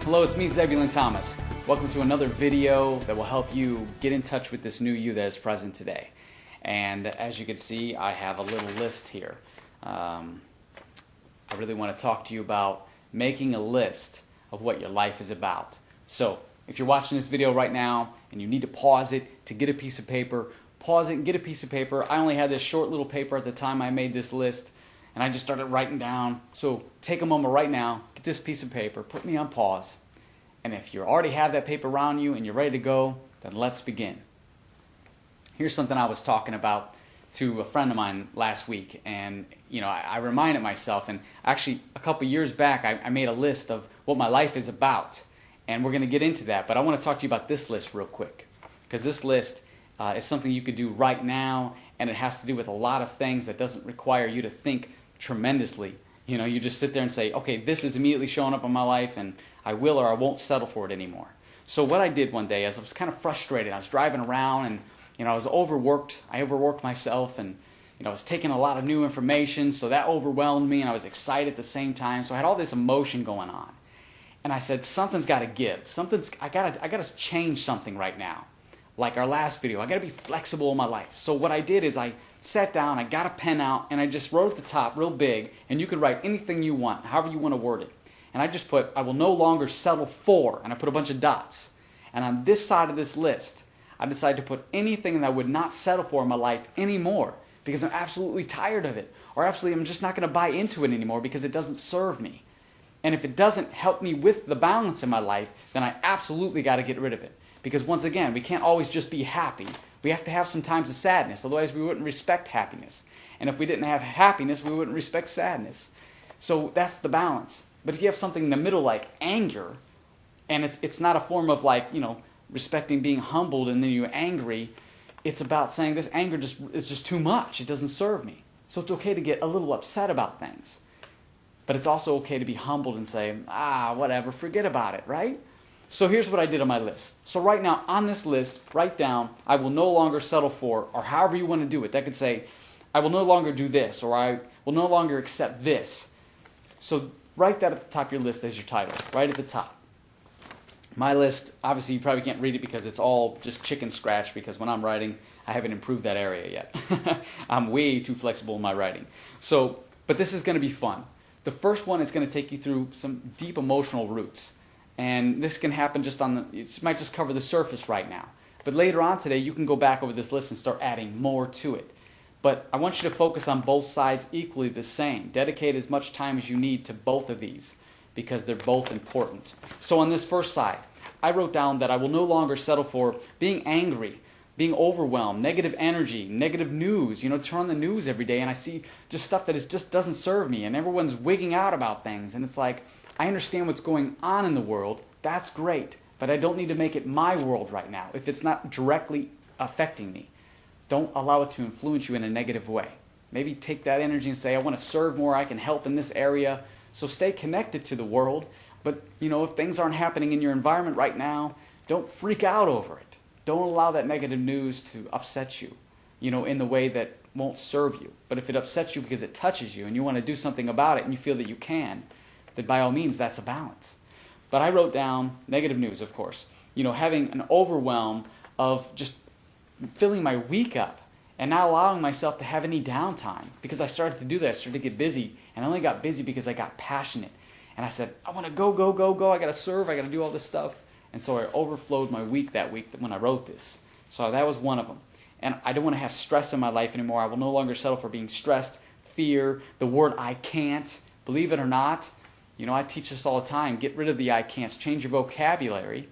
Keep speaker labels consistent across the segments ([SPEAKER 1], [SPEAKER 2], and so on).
[SPEAKER 1] Hello, it's me, Zebulon Thomas. Welcome to another video that will help you get in touch with this new you that is present today. And as you can see, I have a little list here. I really want to talk to you about making a list of what your life is about. So, if you're watching this video right now and you need to pause it to get a piece of paper, pause it and get a piece of paper. I only had this short little paper at the time I made this list, and I just started writing down. So take a moment right now, get this piece of paper, put me on pause, and if you already have that paper around you and you're ready to go, then let's begin. Here's something I was talking about to a friend of mine last week, and I reminded myself, and actually a couple years back I made a list of what my life is about, and we're going to get into that, but I want to talk to you about this list real quick, because this list is something you could do right now, and it has to do with a lot of things that doesn't require you to think tremendously. You just sit there and say, okay, this is immediately showing up in my life, and I will or I won't settle for it anymore. So what I did one day is I was kind of frustrated. I was driving around, and I was overworked. I overworked myself, and I was taking a lot of new information, so that overwhelmed me, and I was excited at the same time. So I had all this emotion going on, and I said, something's got to give. I gotta change something right now. Like our last video, I got to be flexible in my life. So what I did is I sat down, I got a pen out, and I just wrote at the top real big, and you could write anything you want, however you want to word it. And I just put, I will no longer settle for, and I put a bunch of dots. And on this side of this list, I decided to put anything that I would not settle for in my life anymore, because I'm absolutely tired of it, or absolutely I'm just not going to buy into it anymore because it doesn't serve me. And if it doesn't help me with the balance in my life, then I absolutely got to get rid of it. Because once again, we can't always just be happy. We have to have some times of sadness, otherwise we wouldn't respect happiness. And if we didn't have happiness, we wouldn't respect sadness. So that's the balance. But if you have something in the middle like anger, and it's not a form of respecting being humbled and then you're angry, it's about saying this anger is just too much. It doesn't serve me. So it's okay to get a little upset about things. But it's also okay to be humbled and say, whatever, forget about it, right? So here's what I did on my list. So right now on this list, write down, I will no longer settle for, or however you want to do it. That could say, I will no longer do this, or I will no longer accept this. So write that at the top of your list as your title, right at the top. My list, obviously you probably can't read it because it's all just chicken scratch, because when I'm writing, I haven't improved that area yet. I'm way too flexible in my writing. But this is going to be fun. The first one is going to take you through some deep emotional roots. And this can happen it might just cover the surface right now. But later on today, you can go back over this list and start adding more to it. But I want you to focus on both sides equally the same. Dedicate as much time as you need to both of these, because they're both important. So on this first side, I wrote down that I will no longer settle for being angry, being overwhelmed, negative energy, negative news. Turn on the news every day and I see just stuff that just doesn't serve me, and everyone's wigging out about things. And it's like, I understand what's going on in the world. That's great. But I don't need to make it my world right now if it's not directly affecting me. Don't allow it to influence you in a negative way. Maybe take that energy and say, I want to serve more, I can help in this area. So stay connected to the world. But, if things aren't happening in your environment right now, don't freak out over it. Don't allow that negative news to upset you, in the way that won't serve you. But if it upsets you because it touches you and you want to do something about it and you feel that you can, then by all means, that's a balance. But I wrote down negative news, of course. Having an overwhelm of just filling my week up and not allowing myself to have any downtime. Because I started to do that. I started to get busy. And I only got busy because I got passionate. And I said, I want to go, go, go, go. I got to serve. I got to do all this stuff. And so I overflowed my week that week when I wrote this. So that was one of them. And I don't want to have stress in my life anymore. I will no longer settle for being stressed, fear, the word I can't. Believe it or not, I teach this all the time. Get rid of the I can'ts. Change your vocabulary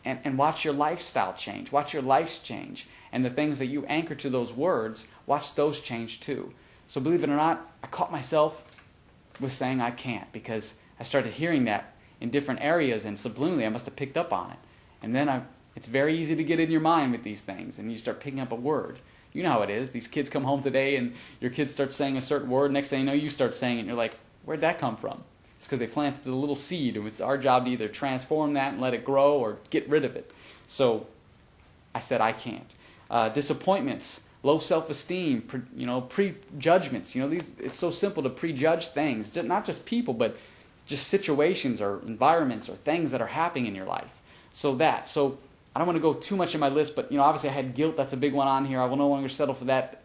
[SPEAKER 1] and watch your lifestyle change. Watch your lives change. And the things that you anchor to those words, watch those change too. So believe it or not, I caught myself with saying I can't, because I started hearing that in different areas, and subliminally I must have picked up on it. And then it's very easy to get in your mind with these things, and you start picking up a word. You know how it is. These kids come home today and your kids start saying a certain word. Next thing you know, you start saying it, and you're like, where'd that come from? It's because they planted the little seed, and it's our job to either transform that and let it grow or get rid of it. So I said I can't. Disappointments, low self-esteem, prejudgments. It's so simple to prejudge things, not just people, but just situations or environments or things that are happening in your life. So I don't want to go too much in my list, but obviously I had guilt. That's a big one on here. I will no longer settle for that.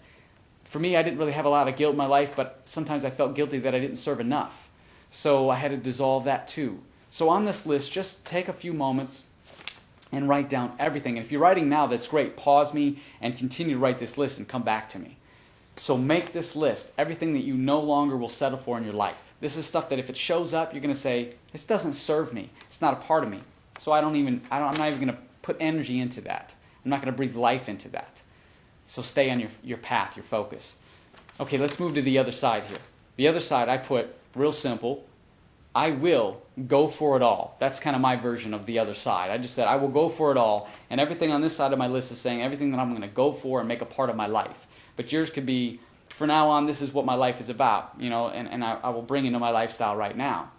[SPEAKER 1] For me, I didn't really have a lot of guilt in my life, but sometimes I felt guilty that I didn't serve enough. So I had to dissolve that too. So on this list, just take a few moments and write down everything. And if you're writing now, that's great. Pause me and continue to write this list and come back to me. So make this list, everything that you no longer will settle for in your life. This is stuff that if it shows up, you're going to say, this doesn't serve me. It's not a part of me. So I'm not even going to put energy into that. I'm not going to breathe life into that. So stay on your path, your focus. Okay, let's move to the other side here. The other side I put real simple. I will go for it all. That's kind of my version of the other side. I just said I will go for it all, and everything on this side of my list is saying everything that I'm going to go for and make a part of my life. But yours could be, for now on, this is what my life is about, and I will bring into my lifestyle right now.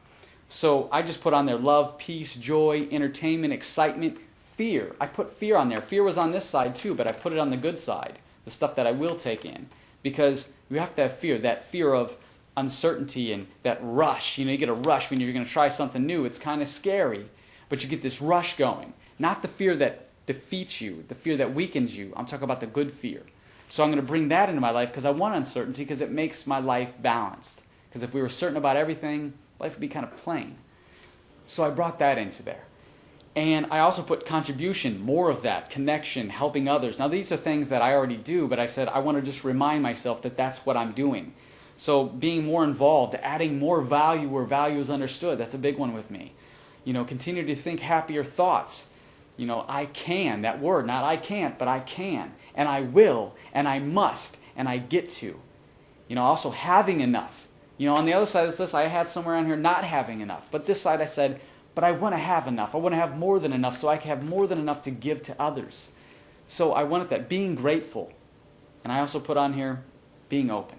[SPEAKER 1] So I just put on there love, peace, joy, entertainment, excitement, fear. I put fear on there. Fear was on this side too, but I put it on the good side, the stuff that I will take in. Because you have to have fear, that fear of uncertainty and that rush. You get a rush when you're going to try something new. It's kind of scary, but you get this rush going. Not the fear that defeats you, the fear that weakens you. I'm talking about the good fear. So I'm going to bring that into my life because I want uncertainty because it makes my life balanced. Because if we were certain about everything, life would be kind of plain. So I brought that into there. And I also put contribution, more of that, connection, helping others. Now these are things that I already do, but I said I want to just remind myself that that's what I'm doing. So being more involved, adding more value where value is understood, that's a big one with me. Continue to think happier thoughts. I can, that word, not I can't, but I can. And I will, and I must, and I get to. Also having enough. On the other side of this list, I had somewhere on here not having enough. But this side I said, but I want to have enough. I want to have more than enough so I can have more than enough to give to others. So I wanted that, being grateful. And I also put on here, being open.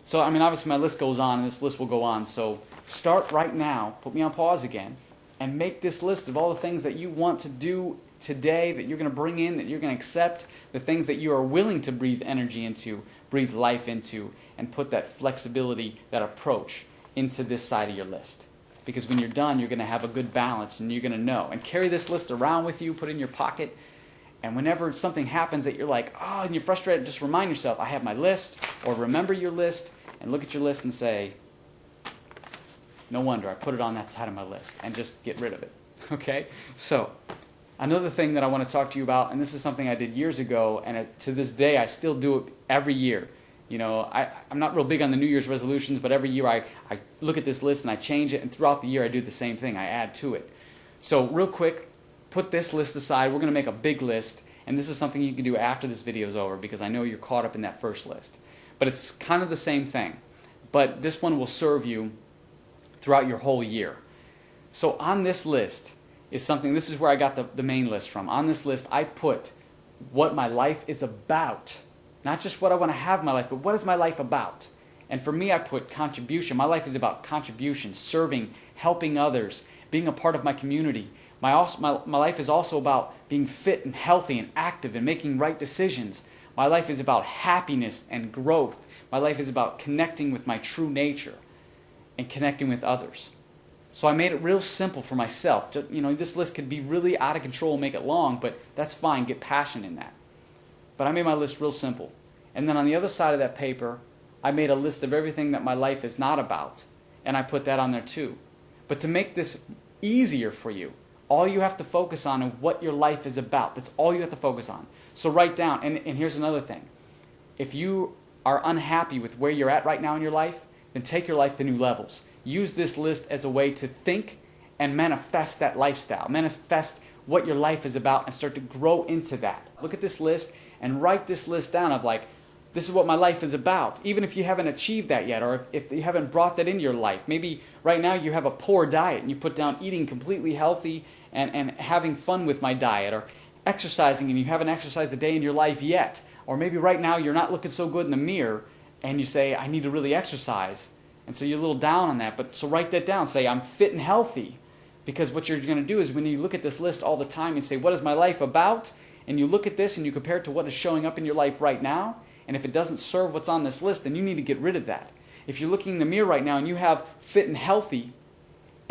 [SPEAKER 1] So, obviously my list goes on, and this list will go on. So start right now, put me on pause again, and make this list of all the things that you want to do today, that you're going to bring in, that you're going to accept, the things that you are willing to breathe energy into, breathe life into, and put that flexibility, that approach into this side of your list. Because when you're done, you're going to have a good balance, and you're going to know. And carry this list around with you, put it in your pocket, and whenever something happens that you're like, and you're frustrated, just remind yourself, I have my list, or remember your list, and look at your list and say, no wonder, I put it on that side of my list, and just get rid of it. Okay? So, another thing that I want to talk to you about, and this is something I did years ago, and to this day I still do it every year. I'm not real big on the New Year's resolutions, but every year I look at this list and I change it, and throughout the year I do the same thing. I add to it. So real quick, put this list aside. We're going to make a big list, and this is something you can do after this video is over because I know you're caught up in that first list. But it's kind of the same thing. But this one will serve you throughout your whole year. So on this list is something, this is where I got the main list from. On this list I put what my life is about. Not just what I want to have in my life, but what is my life about? And for me, I put contribution. My life is about contribution, serving, helping others, being a part of my community. My life is also about being fit and healthy and active and making right decisions. My life is about happiness and growth. My life is about connecting with my true nature and connecting with others. So I made it real simple for myself. This list could be really out of control and make it long, but that's fine. Get passion in that. But I made my list real simple. And then on the other side of that paper, I made a list of everything that my life is not about. And I put that on there too. But to make this easier for you, all you have to focus on is what your life is about. That's all you have to focus on. So write down, and here's another thing. If you are unhappy with where you're at right now in your life, then take your life to new levels. Use this list as a way to think and manifest that lifestyle. Manifest what your life is about and start to grow into that. Look at this list and write this list down of like, this is what my life is about. Even if you haven't achieved that yet, or if you haven't brought that into your life. Maybe right now you have a poor diet and you put down eating completely healthy and having fun with my diet, or exercising and you haven't exercised a day in your life yet. Or maybe right now you're not looking so good in the mirror and you say, I need to really exercise. And so you're a little down on that. But so write that down. Say, I'm fit and healthy. Because what you're going to do is when you look at this list all the time and say, what is my life about? And you look at this and you compare it to what is showing up in your life right now. And if it doesn't serve what's on this list, then you need to get rid of that. If you're looking in the mirror right now and you have fit and healthy,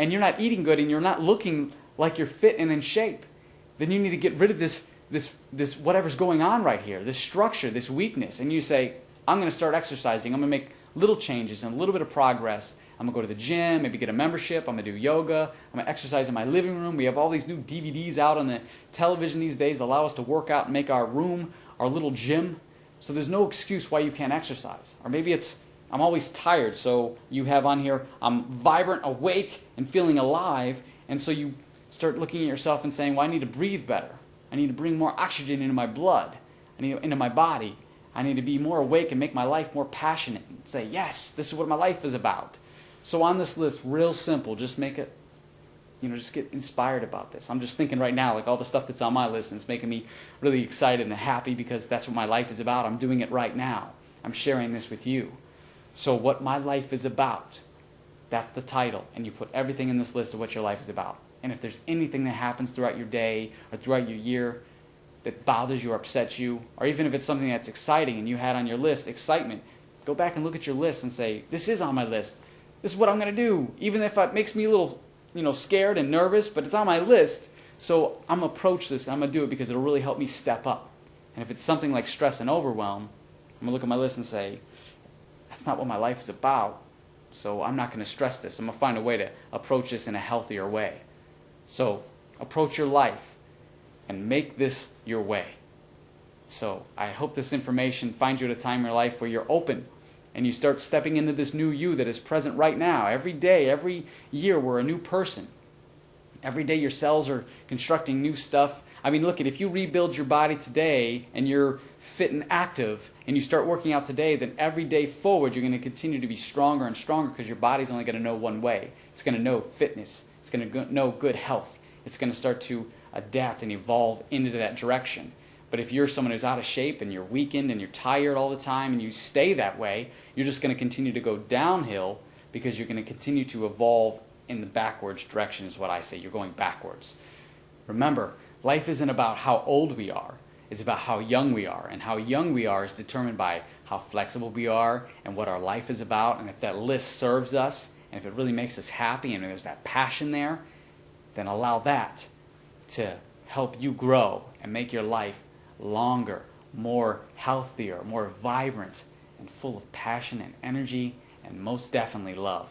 [SPEAKER 1] and you're not eating good and you're not looking like you're fit and in shape, then you need to get rid of this whatever's going on right here, this structure, this weakness. And you say, I'm going to start exercising. I'm going to make little changes and a little bit of progress. I'm going to go to the gym, maybe get a membership. I'm going to do yoga. I'm going to exercise in my living room. We have all these new DVDs out on the television these days that allow us to work out and make our room our little gym. So there's no excuse why you can't exercise. Or maybe it's, I'm always tired. So you have on here, I'm vibrant, awake, and feeling alive. And so you start looking at yourself and saying, well, I need to breathe better. I need to bring more oxygen into my blood, into my body. I need to be more awake and make my life more passionate and say, yes, this is what my life is about. So on this list, real simple, just make it, just get inspired about this. I'm just thinking right now, like all the stuff that's on my list, and it's making me really excited and happy because that's what my life is about. I'm doing it right now. I'm sharing this with you. So what my life is about, that's the title. And you put everything in this list of what your life is about. And if there's anything that happens throughout your day or throughout your year that bothers you or upsets you, or even if it's something that's exciting and you had on your list, excitement, go back and look at your list and say, this is on my list. This is what I'm going to do. Even if it makes me a little, scared and nervous, but it's on my list. So I'm going to approach this and I'm going to do it because it'll really help me step up. And if it's something like stress and overwhelm, I'm going to look at my list and say, that's not what my life is about. So I'm not going to stress this. I'm going to find a way to approach this in a healthier way. So approach your life and make this your way. So I hope this information finds you at a time in your life where you're open and you start stepping into this new you that is present right now. Every day, every year, we're a new person. Every day your cells are constructing new stuff. I mean, look, if you rebuild your body today and you're fit and active and you start working out today, then every day forward you're going to continue to be stronger and stronger because your body's only going to know one way. It's going to know fitness. It's going to know good health. It's going to start to adapt and evolve into that direction. But if you're someone who's out of shape and you're weakened and you're tired all the time and you stay that way, you're just going to continue to go downhill because you're going to continue to evolve in the backwards direction is what I say. You're going backwards. Remember, life isn't about how old we are. It's about how young we are. And how young we are is determined by how flexible we are and what our life is about. And if that list serves us, and if it really makes us happy and there's that passion there, then allow that to help you grow and make your life longer, more healthier, more vibrant, and full of passion and energy, and most definitely love.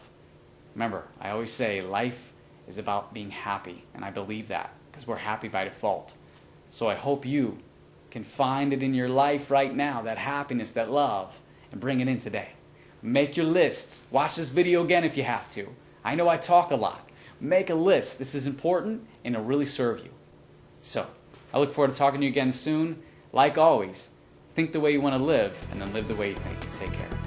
[SPEAKER 1] Remember, I always say life is about being happy, and I believe that because we're happy by default. So I hope you can find it in your life right now, that happiness, that love, and bring it in today. Make your lists. Watch this video again if you have to. I know I talk a lot. Make a list. This is important, and it'll really serve you. So, I look forward to talking to you again soon. Like always, think the way you want to live, and then live the way you think. Take care.